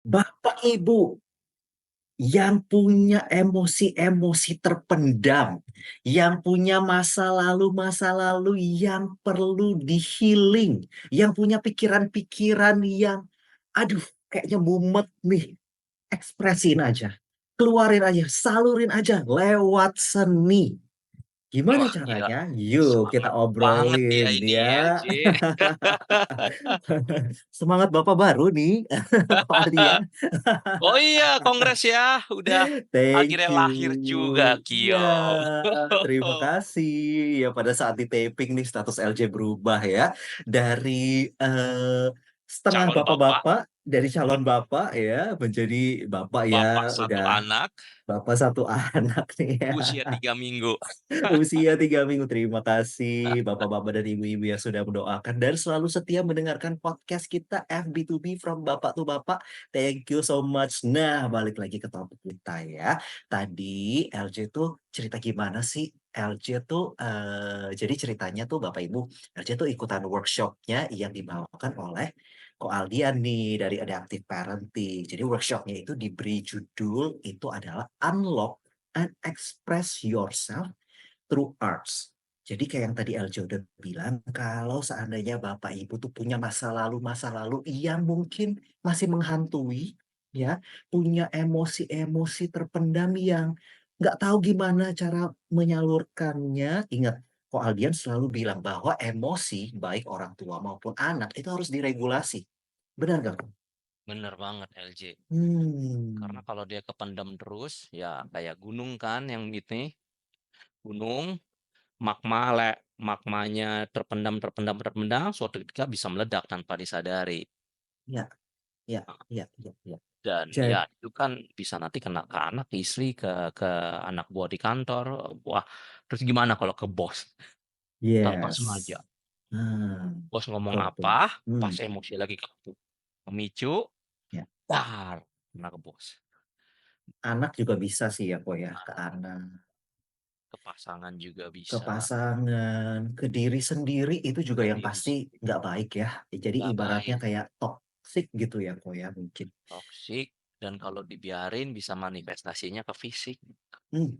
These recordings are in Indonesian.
Bapak Ibu yang punya emosi-emosi terpendam, yang punya masa lalu yang perlu di-healing, yang punya pikiran-pikiran yang, aduh, kayaknya mumet nih, ekspresin aja, keluarin aja, salurin aja lewat seni. Gimana Wah, gila. caranya? Yuk kita Semangat banget ya obrolin ini ya. LJ. Semangat Bapak baru nih, Pak Aldian. Oh iya, kongres ya. Udah Thank akhirnya you. lahir juga, Ya, Kio. terima kasih. Ya, pada saat di taping nih status LJ berubah ya. Dari setengah Calon bapak, bapak-bapak, dari calon bapak ya, menjadi bapak bapak ya, satu udah anak, bapak satu anak nih ya. usia 3 minggu. Usia 3 minggu. Terima kasih bapak-bapak dan ibu-ibu yang sudah mendoakan dan selalu setia mendengarkan podcast kita FB2B from Bapak to Bapak. Thank you so much. Nah, balik lagi ke topik kita ya. Tadi LJ tuh cerita gimana sih? LJ tuh jadi ceritanya tuh Bapak Ibu, LJ tuh ikutan workshopnya yang dibawakan oleh Ko Aldian nih dari Adaptive Parenting. Jadi workshopnya itu diberi judul itu adalah Unlock and Express Yourself Through Arts. Jadi kayak yang tadi Eljo udah bilang, kalau seandainya Bapak Ibu tuh punya masa lalu yang mungkin masih menghantui, ya, punya emosi-emosi terpendam yang nggak tahu gimana cara menyalurkannya. Ingat, Ko Aldian selalu bilang bahwa emosi, baik orang tua maupun anak, itu harus diregulasi. Benar nggak, Ko? Bener banget LJ. Karena Hmm, kalau dia kependam terus, ya kayak gunung kan yang ini. Gunung, magmanya terpendam, terpendam, terpendam, suatu ketika bisa meledak tanpa disadari. ya, ya, ya, ya, ya. Dan Jadi, ya itu kan bisa nanti kena ke anak, ke istri, ke anak buah di kantor. Wah, terus gimana kalau ke bos? Tanpa sengaja. yes. Hmm, Bos ngomong ke apa, bos. pas Hmm, emosi lagi memicu, ya. dar, kena ke bos. Anak juga bisa sih ya, kok ya, ke Nah, anak, ke pasangan juga ke bisa, pasangan, ke diri sendiri itu juga ke yang diri pasti nggak baik ya. Jadi nggak ibaratnya baik, kayak toxic gitu ya, kok ya mungkin. toksik, dan kalau dibiarin bisa manifestasinya ke fisik. Hmm,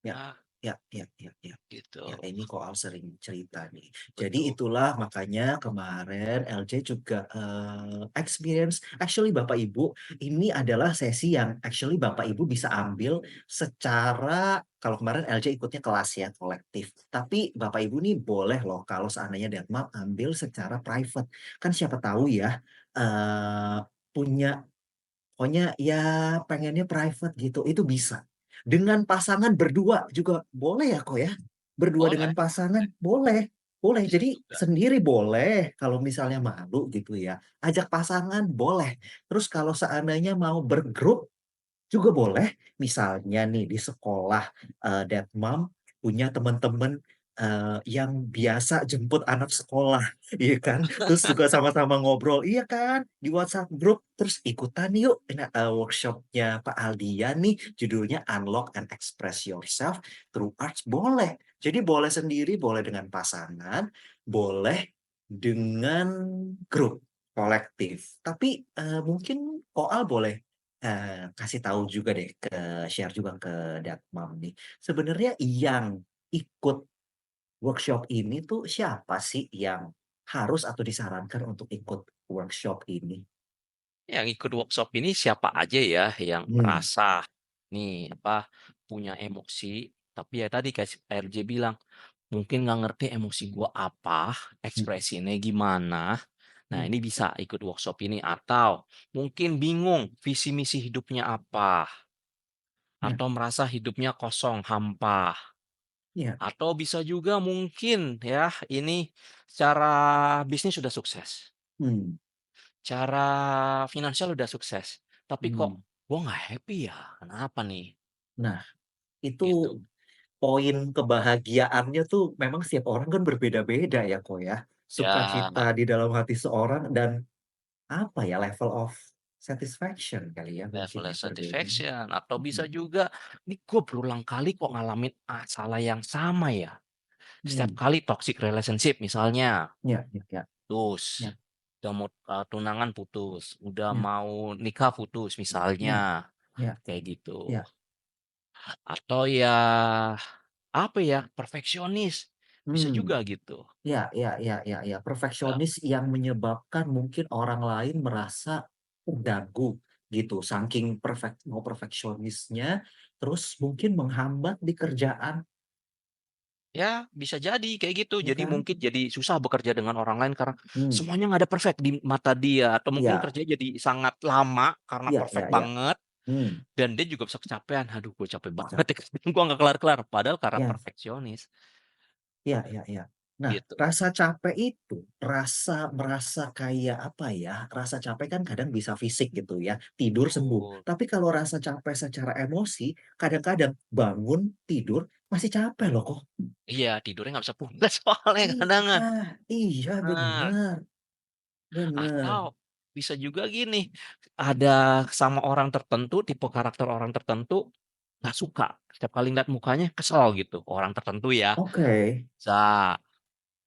ya, Ah, ya, ya, ya, ya. Ya, gitu. ini kok Al sering cerita nih. Jadi Betul. itulah makanya kemarin LJ juga experience. Actually Bapak Ibu, ini adalah sesi yang actually Bapak Ibu bisa ambil secara, kalau kemarin LJ ikutnya kelas ya, kolektif. Tapi Bapak Ibu nih boleh loh kalau seandainya Datmap ambil secara private. Kan siapa tahu ya, punya, pokoknya ya pengennya private gitu, itu bisa. Dengan pasangan berdua juga boleh ya kok ya. Berdua dengan Boleh, pasangan boleh. Boleh. bisa Jadi juga. sendiri boleh kalau misalnya malu gitu ya. Ajak pasangan boleh. Terus kalau seandainya mau bergrup juga boleh. Misalnya nih di sekolah, Dad Mom punya teman-teman yang biasa jemput anak sekolah, iya kan? Terus juga sama-sama ngobrol, iya kan? Di WhatsApp grup, terus ikutan yuk workshopnya Pak Aldian nih, judulnya Unlock and Express Yourself Through Arts, boleh. Jadi boleh sendiri, boleh dengan pasangan, boleh dengan grup kolektif. Tapi mungkin Koal boleh kasih tahu juga deh, ke share juga ke Datmam nih. Sebenarnya yang ikut workshop ini tuh siapa sih yang harus atau disarankan untuk ikut workshop ini? Yang ikut workshop ini siapa aja ya yang Hmm, merasa nih apa punya emosi, tapi ya tadi kayak si RJ bilang, mungkin nggak ngerti emosi gua apa, hmm, ekspresinya gimana. Nah, hmm, ini bisa ikut workshop ini atau mungkin bingung visi misi hidupnya apa, ya, atau merasa hidupnya kosong, hampa, ya, atau bisa juga mungkin ya ini secara bisnis sudah sukses. hmm, Cara finansial udah sukses, tapi kok hmm. gua nggak happy ya, kenapa nih? Nah, itu Gitu. poin kebahagiaannya tuh memang setiap orang kan berbeda-beda ya kok ya. Ya, Sukacita di dalam hati seorang dan apa ya, level of satisfaction kali ya mungkin level ya berbeda. satisfaction atau bisa Hmm, juga, "Ini gue berulang kali kok ngalamin masalah yang sama ya?" Setiap hmm, kali toxic relationship misalnya, ya, ya, ya, terus ya. udah mau, tunangan putus, udah Ya, mau nikah putus ya, misalnya, ya, kayak gitu. ya. Atau ya, apa ya, perfeksionis, bisa Hmm. juga gitu. Ya, ya, ya, ya, ya. Ya, Perfeksionis yang menyebabkan mungkin orang lain merasa terganggu gitu. Saking perfeksionisnya, terus mungkin menghambat di kerjaan, ya bisa jadi kayak gitu. ya Jadi kan? mungkin jadi susah bekerja dengan orang lain karena Hmm. semuanya nggak ada perfect di mata dia, atau mungkin Ya, kerjanya jadi sangat lama karena ya, perfect ya, ya. banget, Hmm. dan dia juga bisa kecapean, "Aduh gue capek banget ya kerjaan gue nggak kelar-kelar." Padahal karena Ya, perfeksionis, ya, ya, ya. Nah, gitu. rasa capek itu, merasa kayak apa ya? Rasa capek kan kadang bisa fisik gitu ya, tidur sembuh. Betul. Tapi kalau rasa capek secara emosi, kadang-kadang bangun tidur masih capek loh kok. Iya, tidurnya nggak bisa pulas soalnya kadang kan. Iya, iya Nah, bener, bener. atau bisa juga gini, ada sama orang tertentu, tipe karakter orang tertentu, nggak suka, setiap kali ngeliat mukanya kesel gitu, orang tertentu ya, Oke. bisa.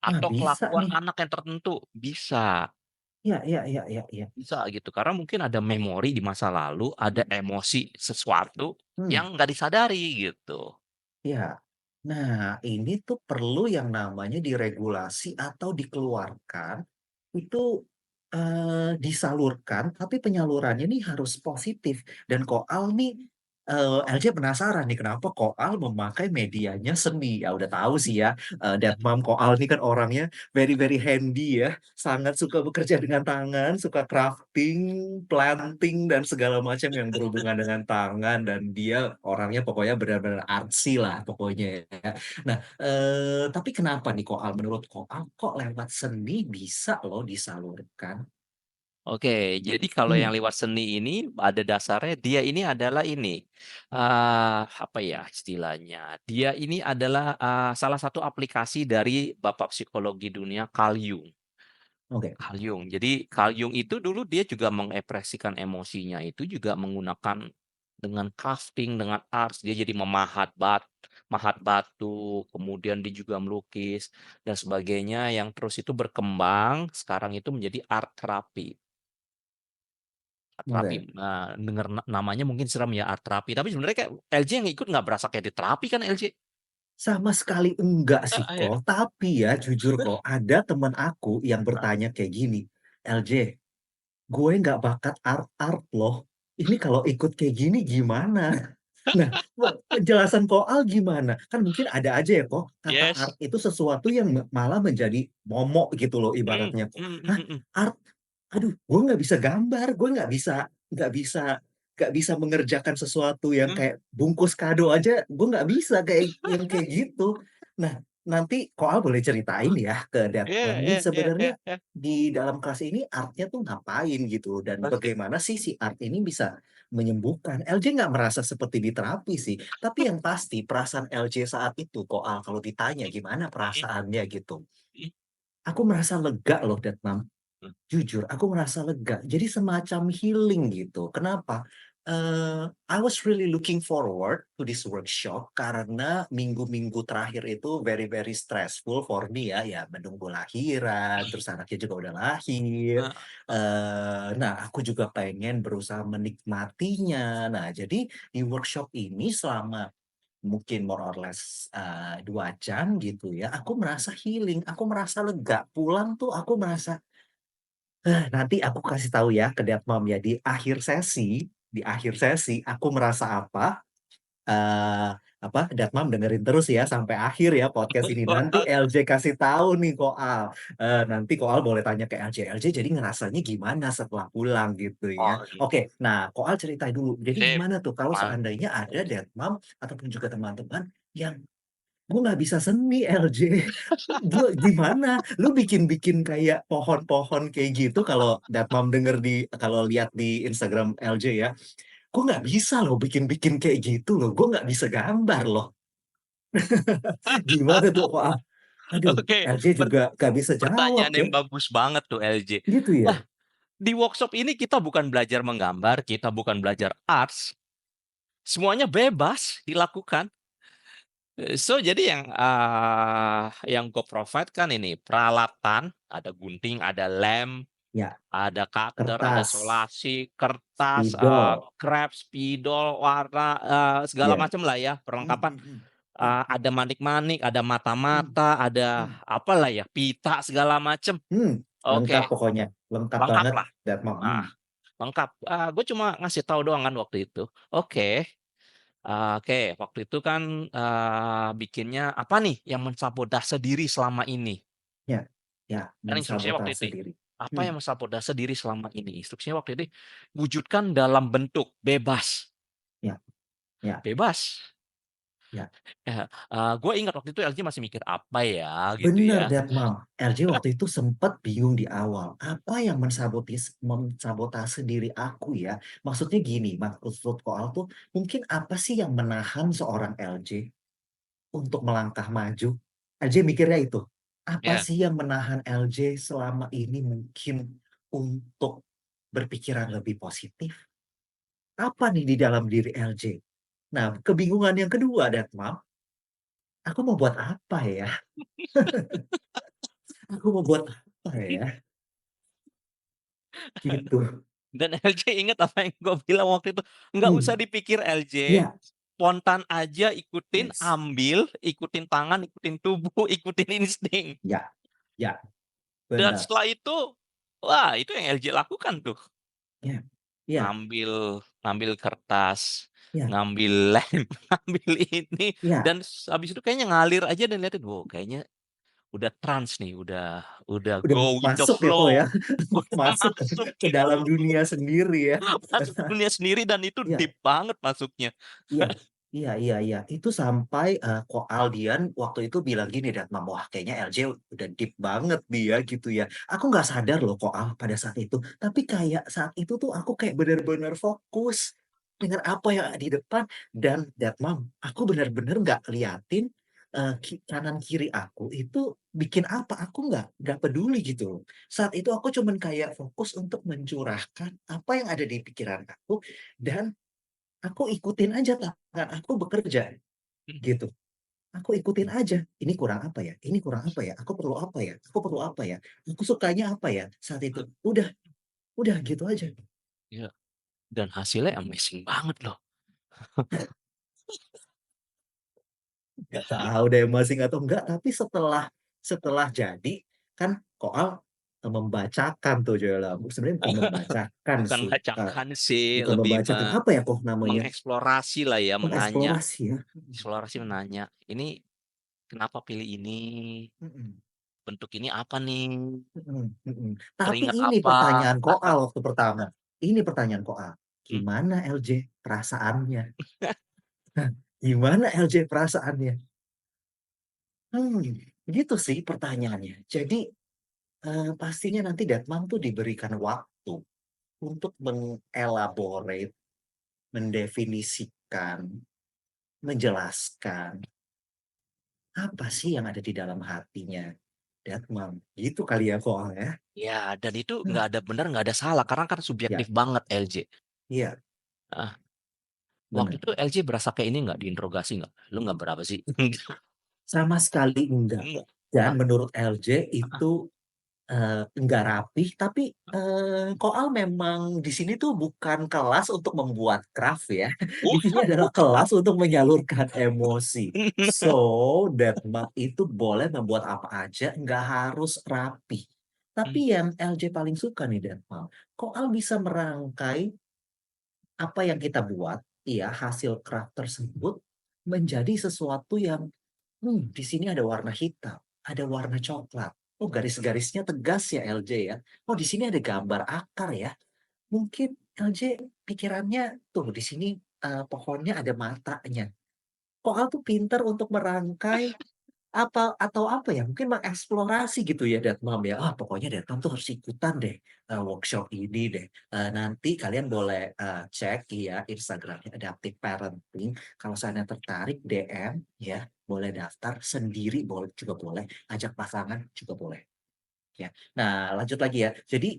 Nah, Atau bisa kelakuan nih. anak yang tertentu, bisa. Iya, iya, iya, iya, iya. Bisa gitu, karena mungkin ada memori di masa lalu, ada emosi sesuatu Hmm. yang nggak disadari gitu. Ya, nah ini tuh perlu yang namanya diregulasi atau dikeluarkan itu disalurkan, tapi penyalurannya nih harus positif. Dan Koal nih, LJ penasaran nih kenapa Koal memakai medianya seni. Ya udah tahu sih ya, Mom Koal nih kan orangnya very very handy ya, sangat suka bekerja dengan tangan, suka crafting, planting dan segala macam yang berhubungan dengan tangan dan dia orangnya pokoknya benar-benar artsy lah pokoknya ya. Nah, tapi kenapa nih Koal menurut Koal kok lewat seni bisa loh disalurkan? Oke, jadi kalau yang Hmm, lewat seni ini ada dasarnya dia ini adalah ini, apa ya istilahnya, dia ini adalah, salah satu aplikasi dari bapak psikologi dunia Carl Jung. oke. Carl Jung. Jadi Carl Jung itu dulu dia juga mengekspresikan emosinya itu juga menggunakan dengan crafting, dengan arts, dia jadi mahat batu, kemudian dia juga melukis dan sebagainya yang terus itu berkembang, sekarang itu menjadi art terapi. Art terapi, Oke. denger namanya mungkin serem ya art terapi, tapi sebenarnya kayak LJ yang ikut nggak berasa kayak di terapi kan LJ? Sama sekali enggak sih Heeh, ya. kok, tapi ya jujur kok ada temen aku yang bertanya kayak gini, LJ, gue nggak bakat art-art loh. Ini kalau ikut kayak gini gimana? Nah, penjelasan Koal gimana? Kan mungkin ada aja ya kok, kata art Yes. itu sesuatu yang malah menjadi momok gitu loh Mmm, ibaratnya kok. mhm Hah? mhm mhm. Art? Aduh, gue nggak bisa gambar, gue nggak bisa, nggak bisa mengerjakan sesuatu yang Mmm, kayak bungkus kado aja, gue nggak bisa kayak yang kayak gitu. Nah, nanti Koal boleh ceritain ya ke iya Datpam nih iya iya iya sebenarnya iya. di dalam kelas ini artnya tuh ngapain gitu dan Oke. bagaimana sih si art ini bisa menyembuhkan. LJ nggak merasa seperti di terapi sih, tapi yang pasti perasaan LJ saat itu Koal kalau ditanya Mhm gimana mhm perasaannya gitu. mhm. Aku merasa lega loh Datpam. Mmm, Jujur, aku merasa lega. Jadi semacam healing gitu. Kenapa? I was really looking forward to this workshop karena minggu-minggu terakhir itu very very stressful for me ya. Ya menunggu lahiran, terus anaknya juga udah lahir. heeh, Nah, aku juga pengen berusaha menikmatinya. Nah, jadi di workshop ini selama mungkin more or less 2 jam gitu ya, aku merasa healing, aku merasa lega. Pulang tuh aku merasa nanti aku kasih tahu ya ke Mom ya di akhir sesi aku merasa apa, apa, Mom dengerin terus ya sampai akhir ya podcast ini. Nanti LJ kasih tahu nih Koal, nanti Koal boleh tanya ke LJ, "LJ jadi ngerasanya gimana setelah pulang?" Gitu ya. oh gitu. Oke, nah Koal ceritain dulu, jadi Sip, gimana tuh kalau mal seandainya ada Mom ataupun juga teman-teman yang gue nggak bisa seni LJ. Gue gimana? Lu bikin-bikin kayak pohon-pohon kayak gitu kalau Datmam denger kalau lihat di Instagram LJ ya. Gue nggak bisa loh bikin-bikin kayak gitu loh. Gue nggak bisa gambar loh. Gimana tuh kok? Aduh, oke, LJ juga gak bisa jawab pertanyaan ya. yang bagus banget tuh LJ. Gitu Lah, ya? di workshop ini kita bukan belajar menggambar, kita bukan belajar arts, semuanya bebas dilakukan. So jadi yang gue provide kan ini peralatan, ada gunting, ada lem, Ya, Ada cutter, ada kertas, solasi, kertas, spidol, krep, spidol, warna, segala ya. macam lah ya perlengkapan. Mhm, Ada manik-manik, ada mhm, mata-mata, ada mhm, apalah ya, pita segala macam. hmm, lengkap Oke, pokoknya, lengkap lengkap banget lah. that Mom, Ah, lengkap. Gue cuma ngasih tahu doang kan waktu itu. Oke, oke. Waktu itu kan bikinnya apa nih yang mensabotase diri selama ini? ya, ya, Kan instruksinya waktu mensabotase itu, diri. apa Hmm, yang mensabotase diri selama ini? Instruksinya waktu itu, wujudkan dalam bentuk bebas. ya, ya, Bebas. ya. Gue ingat waktu itu LG masih mikir apa ya gitu Bener, ya. Dad Mom. LJ waktu itu sempat bingung di awal. Apa yang mensabotase diri aku ya? Maksudnya gini, maksud Koal tuh mungkin apa sih yang menahan seorang LJ untuk melangkah maju? LJ mikirnya itu. Apa Ya, sih yang menahan LJ selama ini mungkin untuk berpikiran lebih positif? Apa nih di dalam diri LJ? Nah, kebingungan yang kedua, Dad Mom, aku mau buat apa ya? Aku mau buat apa ya? Gitu. dan LJ inget apa yang gue bilang waktu itu, nggak usah Hmm. dipikir LJ, Ya, spontan aja ikutin, yes. ambil, ikutin tangan, ikutin tubuh, ikutin insting. Ya, ya, Dan benar. setelah itu, wah itu yang LJ lakukan tuh. Ya, ya, Ngambil ngambil kertas, ya, ngambil lem, ngambil ini, ya. dan habis itu kayaknya ngalir aja dan liatin, wow kayaknya udah trance nih, udah Udah go with the masuk ya kok ya. flow, udah Masuk masuk ke gitu, dalam dunia sendiri ya. masuk dunia sendiri dan itu Iya, deep banget masuknya. iya, iya, iya, iya. Itu sampai kok Aldian waktu itu bilang gini, dan Mam, wah kayaknya LJ udah deep banget dia gitu ya. Aku nggak sadar loh kok Al pada saat itu. Tapi kayak saat itu tuh aku kayak benar-benar fokus dengan apa yang ada di depan. Dan that Mam, aku benar-benar nggak liatin kanan kiri aku itu bikin apa. Aku nggak peduli gitu loh. Saat itu aku cuman kayak fokus untuk mencurahkan apa yang ada di pikiran aku. Dan aku ikutin aja tangan aku bekerja gitu. Aku ikutin aja. Ini kurang apa ya? Ini kurang apa ya? Aku perlu apa ya? Aku perlu apa ya? Aku sukanya apa ya? Saat itu udah gitu aja. Iya, dan hasilnya amazing banget loh. Gak tahu deh masing atau enggak. Tapi setelah setelah jadi kan Koal membacakan tuh Joella. Sebenarnya bukan membacakan Bukan sih. bacakan sih, Bukan lebih membacakan. Apa ya kok namanya? mengeksplorasi lah ya, menanya. Mengeksplorasi ya. Eksplorasi menanya, "Ini kenapa pilih ini? Mm-mm. Bentuk ini apa nih? Mm-mm. Mm-mm. Tapi Teringat ini apa?" pertanyaan Koal waktu pertama. Ini pertanyaan Koal. Mmm, Gimana LJ perasaannya? Gimana LJ perasaannya? Hmm, gitu sih pertanyaannya. Jadi pastinya nanti Datmang tuh diberikan waktu untuk mengelaborate, mendefinisikan, menjelaskan apa sih yang ada di dalam hatinya Datmang. Gitu kali ya Koal ya. ya dan itu Hmm, nggak ada benar, nggak ada salah, karena kan ya, subjektif banget LJ. iya, Heeh, waktu benar. itu LJ berasa kayak ini nggak, diinterogasi nggak? "Lu nggak berapa sih?" Sama sekali enggak. Enggak. Dan Ah, menurut LJ itu enggak rapih, tapi Koal memang di sini tuh bukan kelas untuk membuat craft ya. Di sini bukan adalah bukan. kelas untuk menyalurkan emosi. So, Deadmark itu boleh membuat apa aja, nggak harus rapi. Tapi Mmm, yang LJ paling suka nih Deadmark, Koal bisa merangkai apa yang kita buat, ya hasil craft tersebut menjadi sesuatu yang di sini ada warna hitam, ada warna coklat. Oh, garis-garisnya tegas ya LJ ya. Oh, di sini ada gambar akar ya. Mungkin LJ pikirannya tuh di sini pohonnya ada matanya. Koal tuh pinter untuk merangkai apa atau apa ya? Mungkin mengeksplorasi gitu ya Datmam ya. Ah, pokoknya Datmam tuh harus ikutan deh workshop ini deh. Nanti kalian boleh cek ya Instagramnya Adaptive Parenting. Kalau saya tertarik DM ya, boleh daftar sendiri boleh juga boleh, ajak pasangan juga boleh. Ya. Nah, lanjut lagi ya. Jadi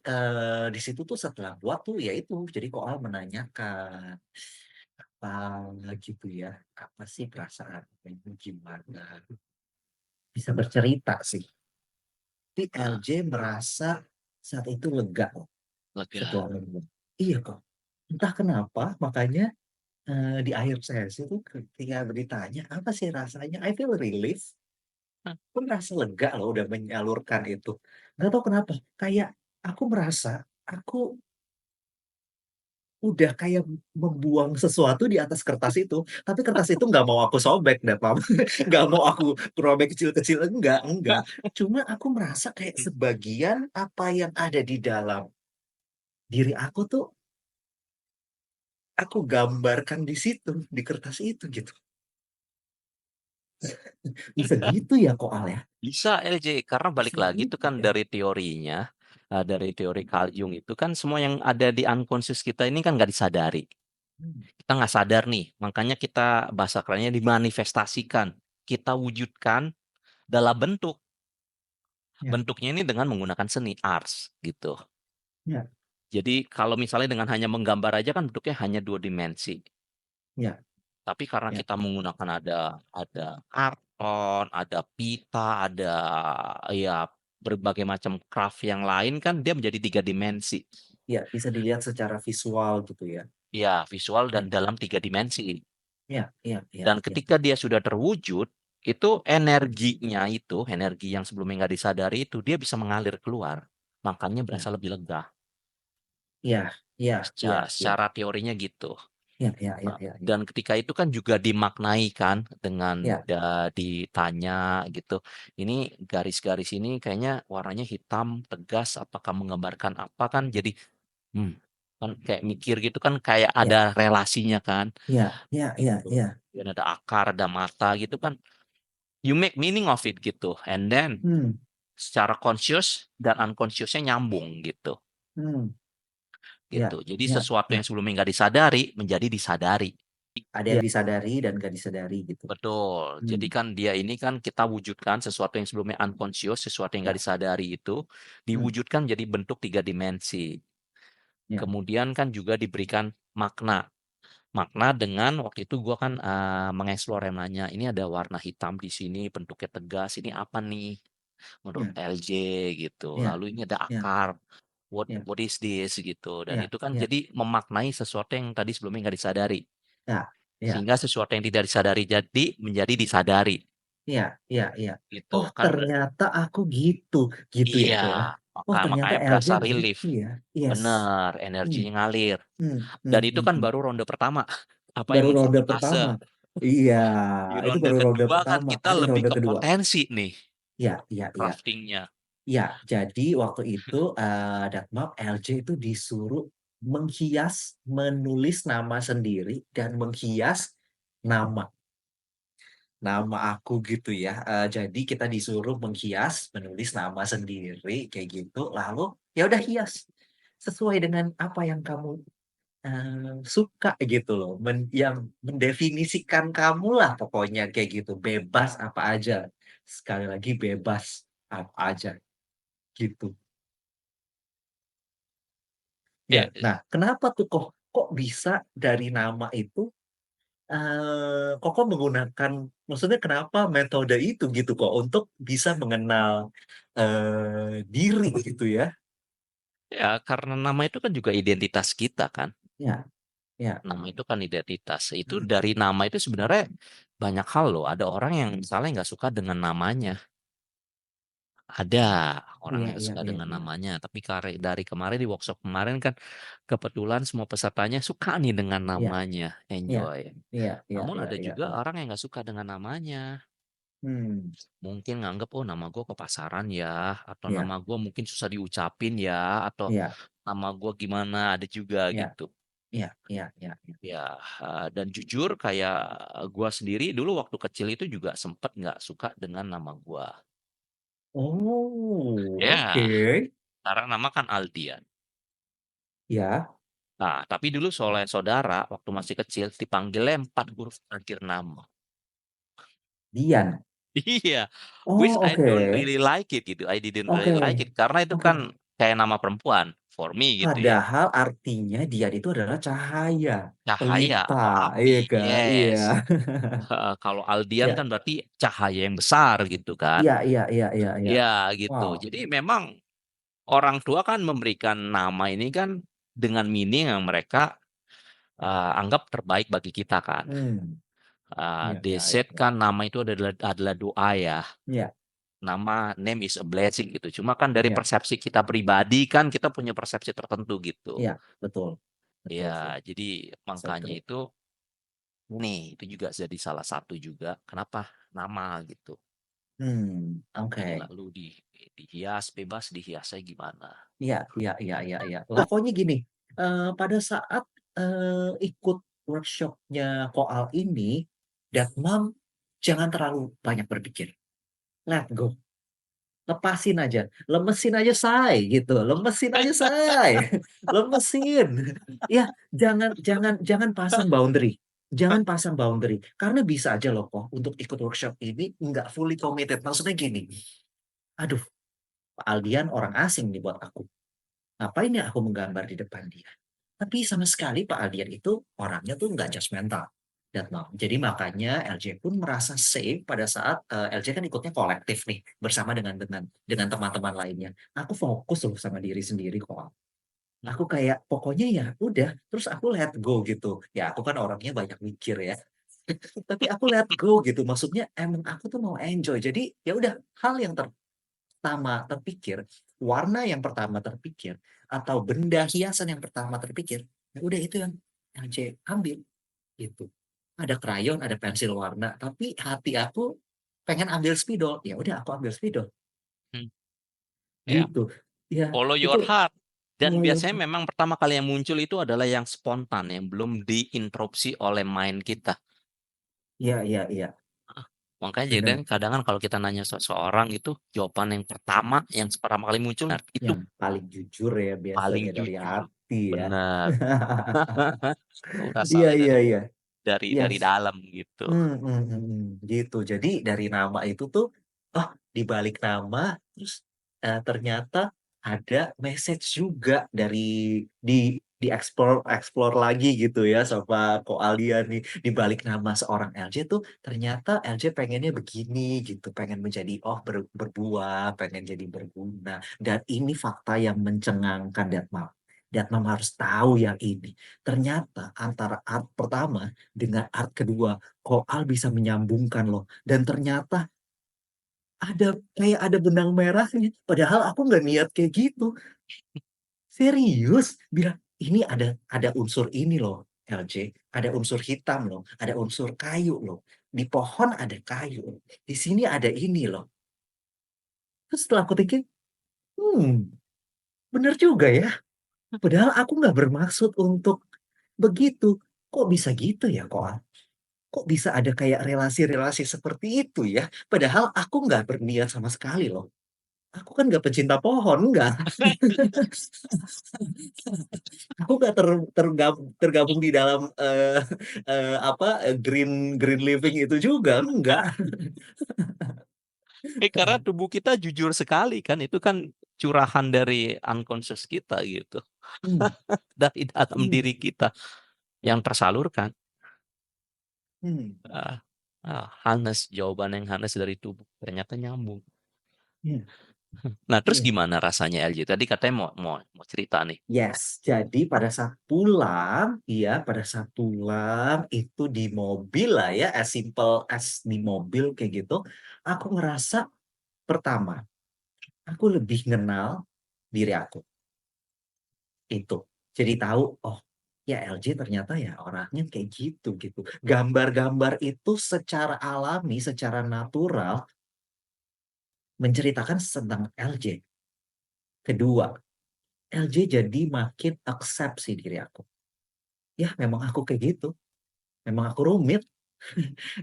di situ tuh setelah buat tuh ya itu. Jadi Koal menanyakan apa gitu ya. Apa sih perasaan gimana? Bisa bercerita sih. Tapi heeh, LJ merasa saat itu lega lega. setelah nonton. Iya kok. Entah kenapa, makanya di akhir sesi itu ketika ditanya apa sih rasanya, I feel relief. Hah, Aku merasa lega loh udah menyalurkan itu. Nggak tahu kenapa, kayak aku merasa aku udah kayak membuang sesuatu di atas kertas itu, tapi kertas itu nggak mau aku sobek deh, Pam. Nggak mau aku robek kecil-kecil, enggak. Cuma aku merasa kayak sebagian apa yang ada di dalam diri aku tuh aku gambarkan di situ, di kertas itu gitu. Bisa gitu ya kok Al ya? bisa LJ, karena balik Bisa lagi itu gitu kan ya. dari teorinya, dari teori Carl Jung itu kan semua yang ada di unconscious kita ini kan nggak disadari. Hmm, Kita nggak sadar nih, makanya kita bahasa kerennya dimanifestasikan. Kita wujudkan dalam bentuk. ya, Bentuknya ini dengan menggunakan seni, arts, gitu. ya, Jadi kalau misalnya dengan hanya menggambar aja kan bentuknya hanya 2 dimensi. ya, Tapi karena ya, kita menggunakan ada karton, ada pita, ada ya berbagai macam craft yang lain kan dia menjadi 3 dimensi. ya, bisa dilihat secara visual gitu ya. Ya, visual dan Ya, dalam 3 dimensi. ya, ya, ya, Dan ya, ketika dia sudah terwujud, itu energinya itu, energi yang sebelumnya nggak disadari itu, dia bisa mengalir keluar. Makanya ya, berasa lebih lega. ya, ya, ya, ya, Secara teorinya gitu. ya, ya, ya, ya, ya, Dan ketika itu kan juga dimaknai kan dengan ya, ditanya gitu. Ini garis-garis ini kayaknya warnanya hitam, tegas, apakah menggambarkan apa kan jadi hmm, kan kayak mikir gitu kan kayak ada ya, relasinya kan ya, ya, ya, gitu. ya. Dan ada akar, ada mata gitu kan. You make meaning of it gitu. And then Hmm, secara conscious dan unconsciousnya nyambung gitu. hmm, Gitu. ya, Jadi ya, sesuatu yang ya. sebelumnya nggak disadari menjadi disadari. Ada yang disadari dan gak disadari gitu. Betul. Jadi Hmm, kan dia ini kan kita wujudkan sesuatu yang sebelumnya unconscious, sesuatu yang nggak ya, disadari itu hmm, diwujudkan jadi bentuk 3 dimensi. ya, Kemudian kan juga diberikan makna. Makna dengan waktu itu gua kan mengeksplor yang nanya, ini ada warna hitam di sini, bentuknya tegas, ini apa nih menurut ya, LJ gitu. ya, Lalu ini ada ya, akar. What ya, what is this gitu. Dan ya, itu kan ya, jadi memaknai sesuatu yang tadi sebelumnya nggak disadari. ya, ya. Sehingga sesuatu yang tidak disadari jadi menjadi disadari. Iya, iya, iya. Gitu Oh, kan ternyata aku gitu, gitu ya iya, kok ya. Oh, ternyata makanya LJ berasa relief. gitu ya. Yes. Bener, Hmm, energinya ngalir. hmm, hmm, Dan itu hmm, kan hmm. baru ronde pertama. Apa yang Baru ronde mempersentase. pertama. Iya, Di itu ronde baru ronde kedua kan pertama. kita Ada lebih ronde ke kedua. potensi nih, Iya, iya, iya. craftingnya. Iya, jadi waktu itu Datmap LJ itu disuruh menghias, menulis nama sendiri dan menghias nama aku gitu ya. Jadi kita disuruh menghias, menulis nama sendiri kayak gitu. Lalu ya udah hias sesuai dengan apa yang kamu suka gitu loh. Yang mendefinisikan kamu lah pokoknya kayak gitu. Bebas apa aja. Sekali lagi bebas apa aja gitu. Ya, Ya, nah kenapa tuh kok bisa dari nama itu Koko menggunakan, maksudnya kenapa metode itu gitu kok untuk bisa mengenal diri gitu ya? ya karena nama itu kan juga identitas kita kan. Ya, ya, Nama itu kan identitas. Itu mm, dari nama itu sebenarnya banyak hal loh. Ada orang yang misalnya nggak suka dengan namanya. Ada orang iya, yang iya, suka iya, dengan iya, namanya, tapi dari kemarin di workshop kemarin kan kebetulan semua pesertanya suka nih dengan iya, namanya, iya, enjoy. iya, iya, Namun iya, ada iya, juga iya. orang yang nggak suka dengan namanya. Hmm, Mungkin nganggep, oh nama gue kepasaran ya, atau iya, nama gue mungkin susah diucapin ya, atau iya, nama gue gimana, ada juga iya, gitu. iya, iya, iya, iya. Ya, dan jujur kayak gue sendiri dulu waktu kecil itu juga sempet nggak suka dengan nama gue. Oh, Ya, oke. karena nama kan Aldian. Ya, Nah, tapi dulu soalnya saudara waktu masih kecil dipanggilnya 4 huruf akhir nama. Dian. Iya, which Oh, I don't oke. really like it gitu. I didn't really Oke, like it karena itu oke. kan kayak nama perempuan for me gitu ya. Padahal artinya Dian itu adalah cahaya, Cahaya pelita, atau iya api. kak, iya. Yes. Kalau Aldian Iya, kan berarti cahaya yang besar gitu kan. iya, iya, iya, iya, iya. Ya gitu. Wow. Jadi memang orang tua kan memberikan nama ini kan dengan meaning yang mereka, anggap terbaik bagi kita kan. Mmm, iya They iya iya said iya. kan nama itu adalah doa ya, Iya name is a blessing gitu. Cuma kan dari iya persepsi kita pribadi kan kita punya persepsi tertentu gitu. iya, betul. Betul sih, Ya jadi so makanya true. itu nih, itu juga jadi salah satu juga kenapa nama gitu. Jadi Oke. lalu dihias, bebas dihiasnya gimana. Iya iya iya iya iya. Pokoknya gini, pada saat, ikut workshop-nya Koal ini, Mom jangan terlalu banyak berpikir, let go, lepasin aja, lemesin aja say gitu, lemesin aja say, lemesin. Ya, jangan pasang boundary, jangan pasang boundary, karena bisa aja loh kok untuk ikut workshop ini nggak fully committed. Maksudnya gini, "Aduh, Pak Aldian orang asing nih buat aku. Ngapain ya aku menggambar di depan dia?" Tapi sama sekali Pak Aldian itu orangnya tuh nggak judgemental, Jadi makanya LJ pun merasa safe pada saat, LJ kan ikutnya kolektif nih, bersama dengan teman-teman lainnya. Aku fokus loh sama diri sendiri kok. Aku kayak pokoknya ya udah, terus aku let go gitu. Ya aku kan orangnya banyak mikir ya, tapi aku let go gitu. Maksudnya emang aku tuh mau enjoy. Jadi ya udah, hal yang pertama terpikir, warna yang pertama terpikir, atau benda hiasan yang pertama terpikir, ya udah itu yang C ambil, gitu. Ada krayon, ada pensil warna, tapi hati aku pengen ambil spidol, ya udah aku ambil spidol, Mmm, ya, gitu. Ya, follow itu your heart. Dan mulai biasanya memang pertama kali yang muncul itu adalah yang spontan, yang belum diinterupsi oleh mind kita. iya iya iya, Heeh, makanya jadi bener. kadang kan kalau kita nanya seseorang itu jawaban yang pertama kali muncul, nah itu Yang paling jujur ya paling biasanya dari jujur. hati ya. Bener. Iya Berasalnya iya dari iya. dari Yes. dalam gitu. Gitu. Jadi dari nama itu tuh, oh di balik nama terus, ternyata ada message juga di-explore lagi gitu ya sama Ko Alia nih. Di balik nama seorang LJ tuh ternyata LJ pengennya begini gitu, pengen menjadi berbuah, pengen jadi berguna, dan ini fakta yang mencengangkan Datmam. Datmam harus tahu yang ini. Ternyata antara art pertama dengan art kedua, Koal bisa menyambungkan loh, dan ternyata kayak ada benang merahnya, padahal aku nggak niat kayak gitu. Serius, bilang, "Ini ada unsur ini loh, LJ, ada unsur hitam loh, ada unsur kayu loh, di pohon ada kayu, di sini ada ini loh." Terus setelah aku pikir, "Hmm, bener juga ya, padahal aku nggak bermaksud untuk begitu. Kok bisa gitu ya, Koal? Kok bisa ada kayak relasi-relasi seperti itu ya? Padahal aku nggak berniat sama sekali loh. Aku kan nggak pecinta pohon, nggak. Aku nggak tergabung di dalam, green green living itu juga, enggak. Karena tubuh kita jujur sekali kan, itu kan curahan dari unconscious kita gitu, Mmm, dari dalam mmm, diri kita yang tersalurkan. mmm, Ah, Hanes, jawaban yang hanes dari tubuh, ternyata nyambung. iya Nah terus iya. gimana rasanya LJ? Tadi katanya mau mau mau cerita nih. Yes, jadi pada saat pulang, iya, pada saat pulang itu di mobil lah ya, as simple as di mobil kayak gitu, aku ngerasa pertama, aku lebih kenal diri aku, itu. Jadi tahu, oh, ya LJ ternyata ya orangnya kayak gitu, gitu. Gambar-gambar itu secara alami, secara natural menceritakan tentang LJ. Kedua, LJ jadi makin accept sih diri aku. Ya memang aku kayak gitu, memang aku rumit,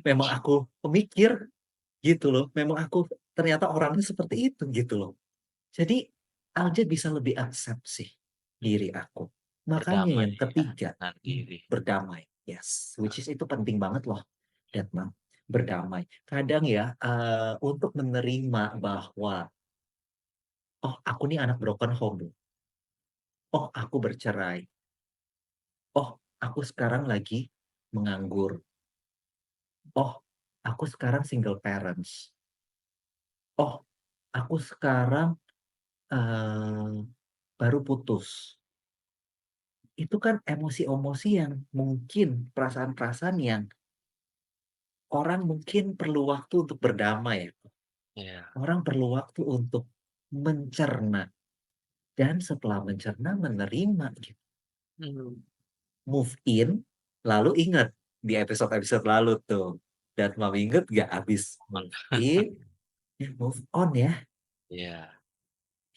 memang aku pemikir, gitu loh. Memang aku ternyata orangnya seperti itu, gitu loh. Jadi Alja bisa lebih accept sih diri aku. Makanya Berdamai yang ya ketiga, dengan diri. berdamai. Yes, which is itu penting banget loh, Datma, berdamai. Kadang ya, untuk menerima bahwa, "Oh, aku nih anak broken home loh. Oh, aku bercerai. Oh, aku sekarang lagi menganggur. Oh, aku sekarang single parents. Oh, aku sekarang eee, baru putus. Itu kan emosi-emosi yang mungkin perasaan-perasaan yang orang mungkin perlu waktu untuk berdamai ya. Iya. Orang perlu waktu untuk mencerna dan setelah mencerna menerima gitu. Mhm. Move in, lalu ingat di episode-episode lalu tuh, dan mau inget gak abis move in, ya move on ya, Iya.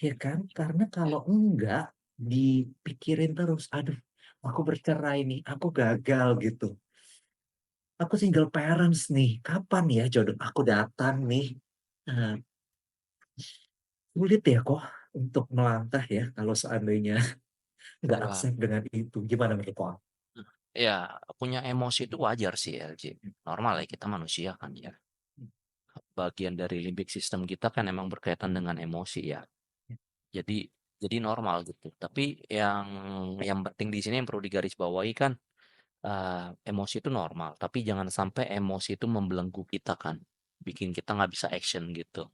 ya kan? Karena kalau enggak, dipikirin terus, aduh aku bercerai nih, aku gagal gitu. Aku single parents nih, kapan ya jodoh aku datang nih? Nah, sulit ya kok untuk melangkah ya kalau seandainya nggak Wah, accept dengan itu. Gimana menurut kamu? ya punya emosi itu wajar sih LJ. Normal ya, kita manusia kan ya. Bagian dari limbik sistem kita kan emang berkaitan dengan emosi ya. Jadi jadi normal gitu. Tapi yang penting di sini yang perlu digarisbawahi kan, emosi itu normal, tapi jangan sampai emosi itu membelenggu kita kan, bikin kita nggak bisa action gitu.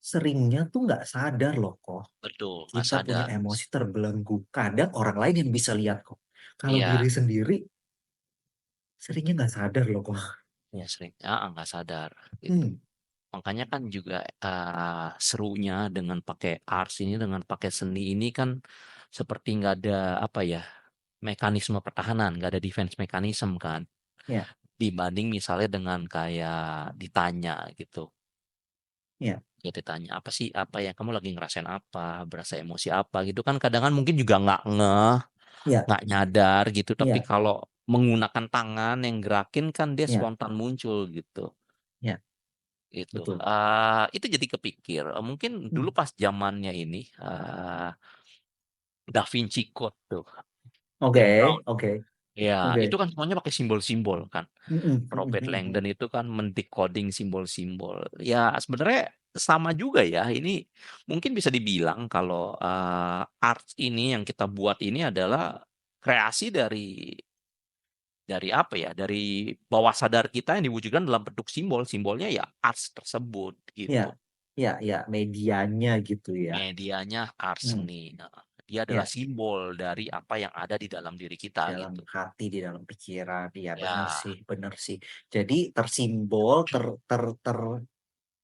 Seringnya tuh nggak sadar loh kok. Betul, nggak Kita punya sadar. emosi terbelenggu. Kadang orang lain yang bisa lihat kok. Kalau Iya, diri sendiri, seringnya nggak sadar loh kok. iya sering heeh, nggak sadar gitu. Hmm, Makanya kan juga, serunya dengan pakai arts ini, dengan pakai seni ini kan seperti nggak ada, apa ya, mekanisme pertahanan, nggak ada defense mechanism kan, ya, dibanding misalnya dengan kayak ditanya gitu. ya, Ya ditanya, "Apa sih, apa ya, kamu lagi ngerasain apa, berasa emosi apa?" Gitu kan kadang kan mungkin juga nggak ngeh, ya, nggak nyadar gitu, tapi ya, kalau menggunakan tangan yang gerakin kan dia ya, spontan muncul gitu. ya, Itu, betul. itu jadi kepikir, mungkin dulu Hmm. pas zamannya ini, Da Vinci Code tuh, Oke, Dan Brown. oke, Ya, oke. itu kan semuanya pakai simbol-simbol kan. Mm, mm, mm, Robert mm, mm. Langdon itu kan men-decoding simbol-simbol. Ya sebenarnya sama juga ya, ini mungkin bisa dibilang kalau, art ini yang kita buat ini adalah kreasi dari apa ya, dari bawah sadar kita yang diwujudkan dalam bentuk simbol, simbolnya ya arts tersebut Ya, gitu. ya, ya, medianya gitu ya. Medianya art Hmm. seni, heeh. Dia adalah Ya, simbol dari apa yang ada di dalam diri kita dalam gitu. hati, di dalam pikiran. Iya, benar Ya, sih, benar sih. Jadi tersimbol,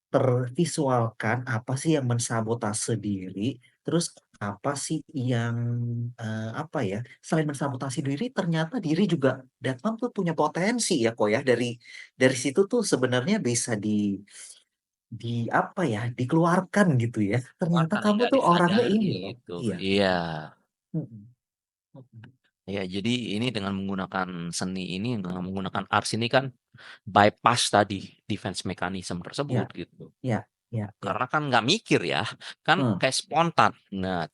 tervisualkan apa sih yang mensabotase diri, terus apa sih yang apa ya? Selain mensabotase diri, ternyata diri juga Datang tuh punya potensi ya kok ya. Dari situ tuh sebenarnya bisa di apa ya? Dikeluarkan gitu ya. Ternyata keluarkan yang kamu nggak tuh orangnya ini disadari loh. gitu. Iya. Iya. Mm-mm. Mm-mm. Ya, jadi ini dengan menggunakan seni ini, dengan menggunakan arts ini kan bypass tadi defense mechanism tersebut Ya, gitu. ya, ya, ya. Karena kan nggak mikir ya, kan Hmm, kayak spontan. Nah,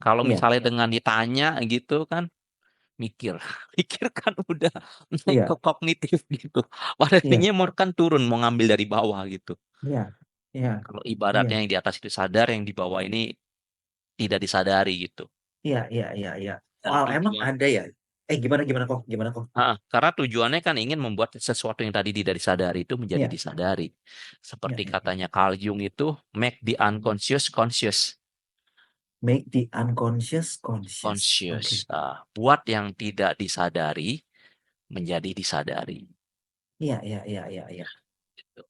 kalau iya, misalnya dengan ditanya gitu kan mikir, mikir kan udah naik ke iya, kognitif gitu. Pada iya, intinya mau kan turun, mau ngambil dari bawah gitu. iya, iya, Kalau iya. ibaratnya yang di atas itu sadar, yang di bawah ini tidak disadari gitu. Iya, iya, iya, iya. Dan Oh, emang tujuan ada ya? Gimana gimana kok? Gimana kok? heeh, karena tujuannya kan ingin membuat sesuatu yang tadi tidak disadari itu menjadi Iya, disadari. iya, Seperti iya, iya. katanya Carl Jung itu, "Make the unconscious conscious." Make the unconscious conscious. Conscious, Oke. buat yang tidak disadari menjadi disadari, Iya, iya, iya, iya, iya. gitu.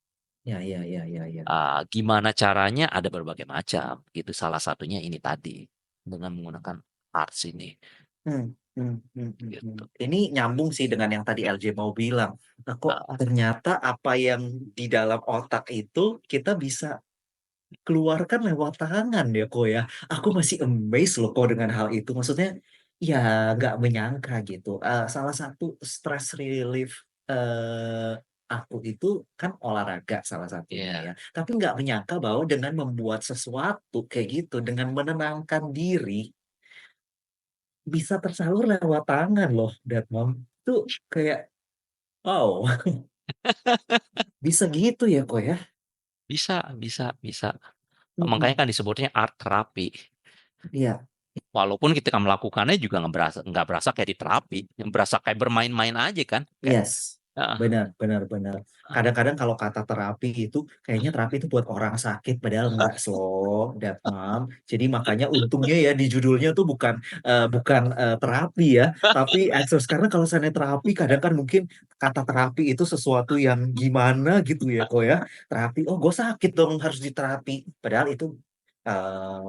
Iya, iya, iya, iya, iya. Gimana caranya? Ada berbagai macam, gitu. Salah satunya ini tadi, dengan menggunakan arts ini, Hmm. gitu. Ini nyambung sih dengan yang tadi LJ mau bilang. Nah, kok Heeh, ternyata apa yang di dalam otak itu kita bisa keluarkan lewat tangan ya kok ya. Aku masih amazed loh kok dengan hal itu. Maksudnya ya nggak menyangka gitu. Salah satu stress relief aku itu kan olahraga salah satunya iya, ya. Tapi nggak menyangka bahwa dengan membuat sesuatu kayak gitu, dengan menenangkan diri bisa tersalur lewat tangan loh, Mom. Itu kayak wow, bisa gitu ya kok ya. bisa bisa bisa. Makanya Mm-mm. kan disebutnya art terapi. Iya, Walaupun ketika melakukannya juga nggak berasa kayak di terapi, yang berasa kayak bermain-main aja kan, kayak yes. Heeh. Benar, benar, benar. Heeh. Kadang-kadang kalau kata terapi itu, kayaknya terapi itu buat orang sakit, padahal enggak slow, that mom. Jadi makanya untungnya ya di judulnya tuh bukan terapi ya, tapi exercise. Karena kalau misalnya terapi, kadang kan mungkin kata terapi itu sesuatu yang gimana gitu ya, kok ya. Terapi, oh gue sakit dong harus diterapi. Padahal itu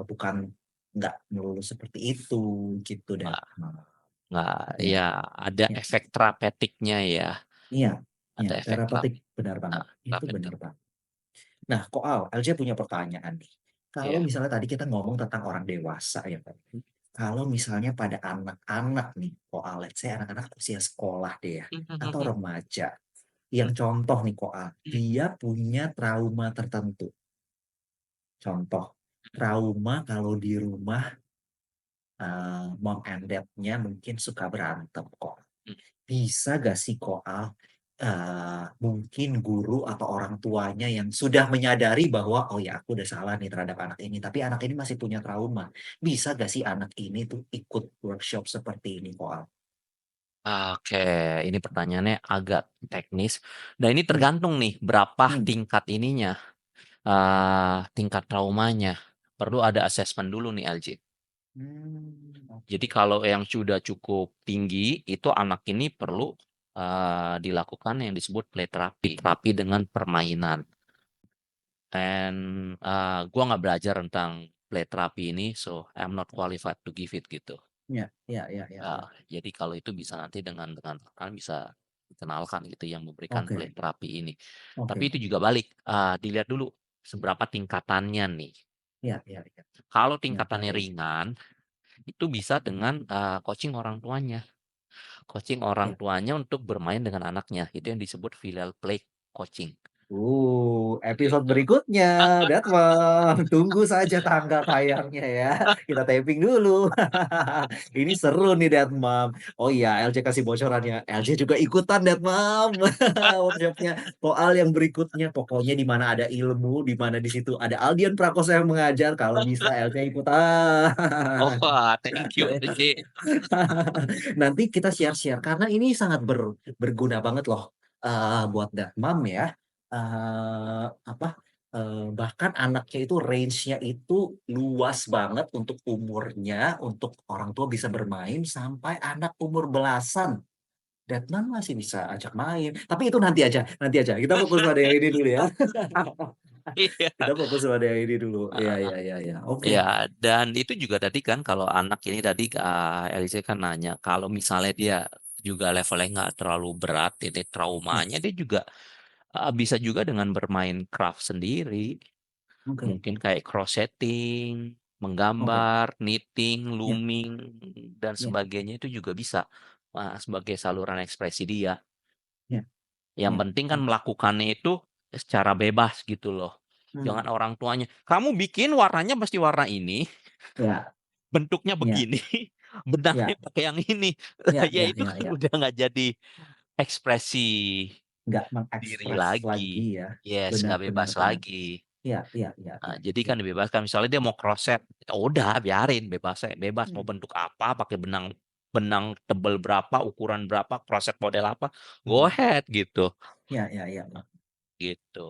bukan, nggak melulu seperti itu, gitu that Nggak mom. nggak Ya, ya ada ya, efek terapeutiknya ya, iya, iya, ada efek terapeutik, benar banget. Itu benar terapeutik. banget. Nah, kok Al, LJ punya pertanyaan nih. Kalau Iya. misalnya tadi kita ngomong tentang orang dewasa ya kan. Kalau misalnya pada anak-anak nih, kok Al, let's say anak-anak usia sekolah deh ya, atau remaja, yang contoh nih kok Al, dia punya trauma tertentu. Contoh, trauma kalau di rumah mom and dad-nya mungkin suka berantem kok. Bisa gak sih Koal, mungkin guru atau orang tuanya yang sudah menyadari bahwa, oh ya aku udah salah nih terhadap anak ini, tapi anak ini masih punya trauma. Bisa gak sih anak ini tuh ikut workshop seperti ini Koal? Oke, ini pertanyaannya agak teknis. Nah, ini Hmm, tergantung nih berapa hmm, tingkat ininya, tingkat traumanya. Perlu ada asesmen dulu nih, LJ. Jadi oke, kalau yang sudah cukup tinggi, itu anak ini perlu dilakukan yang disebut play therapy, terapi dengan permainan. And gua nggak belajar tentang play therapy ini, so I'm not qualified to give it gitu. ya, ya, ya, ya, ya, Jadi kalau itu bisa nanti dengan rekan bisa dikenalkan gitu yang memberikan play oke, terapi ini. Tapi oke, itu juga balik, dilihat dulu seberapa tingkatannya nih. ya, ya, ya, Kalau ya, tingkatannya baik, ringan, itu bisa dengan coaching orang tuanya. Coaching orang ya. tuanya untuk bermain dengan anaknya. Itu yang disebut filial play coaching. Episode berikutnya, Datmam. Tunggu saja tanggal tayangnya ya. Kita taping dulu. Ini seru nih, Datmam. Oh iya, LJ kasih bocorannya. LJ juga ikutan, Datmam. Workshopnya. Soal yang berikutnya, pokoknya di mana ada ilmu, di mana di situ ada Aldian Prakoso yang mengajar. Kalau bisa, LJ Oh, ikutan. thank you, LJ. Nanti kita share-share karena ini sangat berguna banget loh buat Datmam ya. Apa bahkan anaknya itu range-nya itu luas banget untuk umurnya, untuk orang tua bisa bermain sampai anak umur belasan. Datmam masih bisa ajak main. Tapi itu nanti aja, nanti aja. Kita fokus pada yang ini dulu ya. Iya. Kita fokus pada yang ini dulu. Iya, Heeh. iya, iya, iya. Oke. Ya, dan itu juga tadi kan kalau anak ini tadi Elise kan nanya, kalau misalnya dia juga levelnya nggak terlalu berat, titik Ya, traumanya dia juga bisa juga dengan bermain craft sendiri, oke. mungkin kayak crocheting, Oke. menggambar, knitting, Ya, looming dan ya, sebagainya itu juga bisa sebagai saluran ekspresi dia. ya, Yang ya. penting kan Oke. melakukannya itu secara bebas gitu loh. Hmm. Jangan orang tuanya, "Kamu bikin warnanya mesti warna ini, Ya, bentuknya ya, begini, benangnya ya, pakai yang ini." ya, Ya ya, itu ya, kan ya. udah nggak jadi ekspresi Nggak diri mengekspres lagi lagi. ya. Yes, Benar, nggak benar, bebas benar. lagi. Ya, ya, ya, ya, Jadi ya. kan dibebaskan, misalnya dia mau kroset, ya udah biarin bebas bebas mau Hmm. bentuk apa, pakai benang benang tebel berapa, ukuran berapa, kroset model apa, go Hmm. ahead gitu. Ya, ya, ya, ya. Gitu.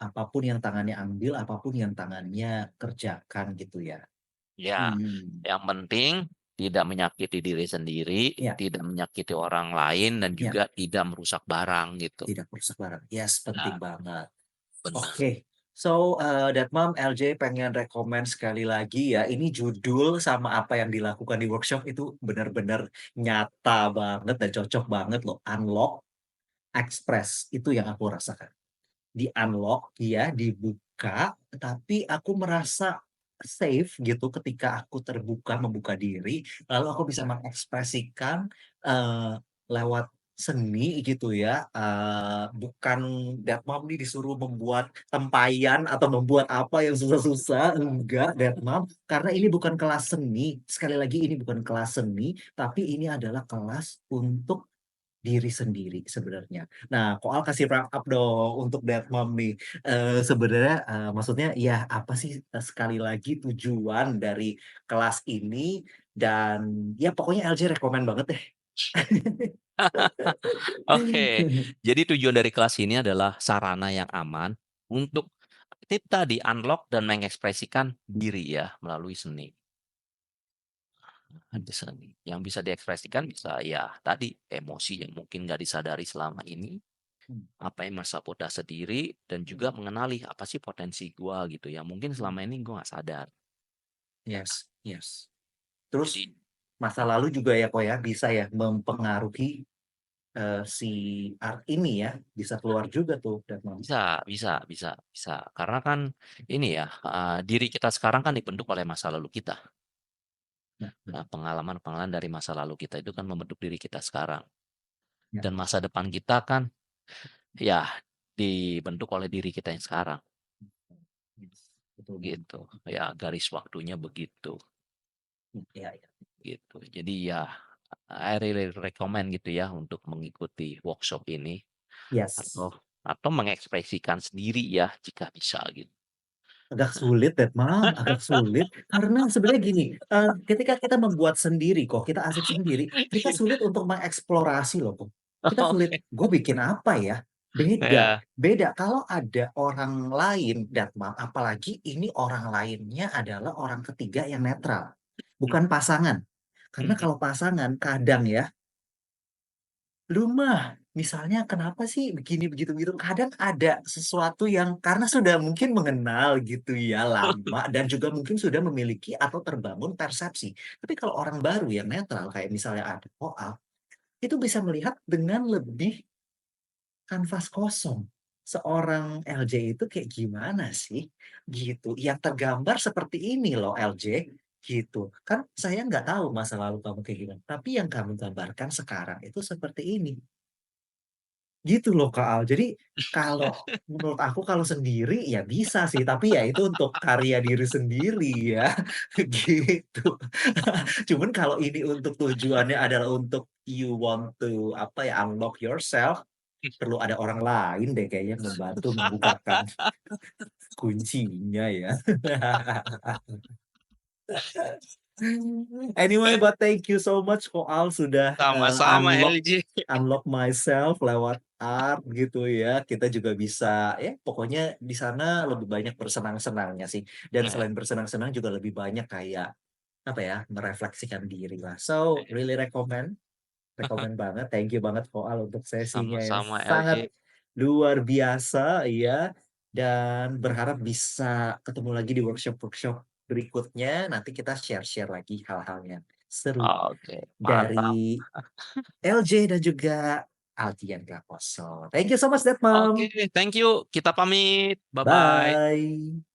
Apapun yang tangannya ambil, apapun yang tangannya kerjakan gitu ya. Ya, Hmm. yang penting tidak menyakiti diri sendiri, Ya, tidak menyakiti orang lain, dan ya, juga tidak merusak barang gitu. tidak merusak barang. Yes, penting Nah, banget. benar. Oke. So, Datmam, LJ pengen rekomen sekali lagi ya. Ini judul sama apa yang dilakukan di workshop itu benar-benar nyata banget dan cocok banget loh. Unlock, express. Itu yang aku rasakan. Di-unlock, ya, dibuka, tapi aku merasa safe gitu ketika aku terbuka, membuka diri, lalu aku bisa mengekspresikan, lewat seni gitu ya, bukan that mom nih disuruh membuat tempayan atau membuat apa yang susah-susah, enggak that mom, karena ini bukan kelas seni, sekali lagi ini bukan kelas seni, tapi ini adalah kelas untuk diri sendiri sebenarnya. Nah, Koal kasih wrap up dong untuk That Mom nih. Sebenarnya maksudnya ya apa sih sekali lagi tujuan dari kelas ini dan ya pokoknya LJ rekomen banget deh. Oke, jadi tujuan dari kelas ini adalah sarana yang aman untuk kita di-unlock dan mengekspresikan diri ya melalui seni. Ada seni yang bisa diekspresikan bisa ya tadi emosi yang mungkin nggak disadari selama ini, apa yang masa bodas sendiri dan juga mengenali apa sih potensi gua gitu yang mungkin selama ini gua nggak sadar. Yes, yes. Terus Jadi masa mhm, lalu juga ya kok ya bisa ya mempengaruhi si art ini ya, bisa keluar juga tuh Datang. bisa. Karena kan ini ya, diri kita sekarang kan dibentuk oleh masa lalu kita. Nah, Nah, benar. pengalaman-pengalaman dari masa lalu kita itu kan membentuk diri kita sekarang. Ya, Dan masa depan kita kan ya dibentuk oleh diri kita yang sekarang, yes, betul banget. gitu. Ya garis waktunya begitu, Iya, iya. gitu. Jadi ya I really recommend gitu ya untuk mengikuti workshop ini Yes. atau mengekspresikan sendiri ya jika bisa gitu. Agak sulit Mam, agak sulit. Karena sebenarnya gini, ketika kita membuat sendiri kok, kita asik sendiri, kita sulit untuk mengeksplorasi loh kok. Kita sulit, Oke. "Gue bikin apa ya?" Beda, Ya, beda. Kalau ada orang lain, Mam, apalagi ini orang lainnya adalah orang ketiga yang netral, bukan pasangan. Karena mhm. kalau pasangan kadang ya, "Lu mah misalnya kenapa sih begini, begitu begitu?" Kadang ada sesuatu yang karena sudah mungkin mengenal gitu ya lama dan juga mungkin sudah memiliki atau terbangun persepsi. Tapi kalau orang baru yang netral kayak misalnya ada Koal, itu bisa melihat dengan lebih kanvas kosong. Seorang LJ itu kayak gimana sih? Gitu. Yang tergambar seperti ini loh LJ, gitu. Kan saya nggak tahu masa lalu kamu kayak gimana, tapi yang kamu gambarkan sekarang itu seperti ini. Gitu loh, Kak Al. Jadi kalau menurut aku kalau sendiri ya bisa sih, tapi ya itu untuk karya diri sendiri ya, gitu. Cuman kalau ini untuk tujuannya adalah untuk you want to apa ya, unlock yourself, perlu ada orang lain deh kayaknya membantu membukakan kuncinya ya. Anyway, but thank you so much Koal sudah, Sama-sama unlock LJ. unlock myself lewat art gitu ya. Kita juga bisa ya pokoknya di sana lebih banyak bersenang-senangnya sih. Dan Ya, selain bersenang-senang juga lebih banyak kayak apa ya, merefleksikan diri lah. So, really recommend, recommend banget. Thank you banget Koal untuk sesinya yang sama-sama sangat LJ. luar biasa ya. Dan berharap bisa ketemu lagi di workshop-workshop berikutnya. Nanti kita share-share lagi hal-hal yang seru Oke, mantap. dari LJ dan juga Aldian Prakoso. Thank you so much, Oke, Mom. thank you. Kita pamit. Bye-bye. Bye.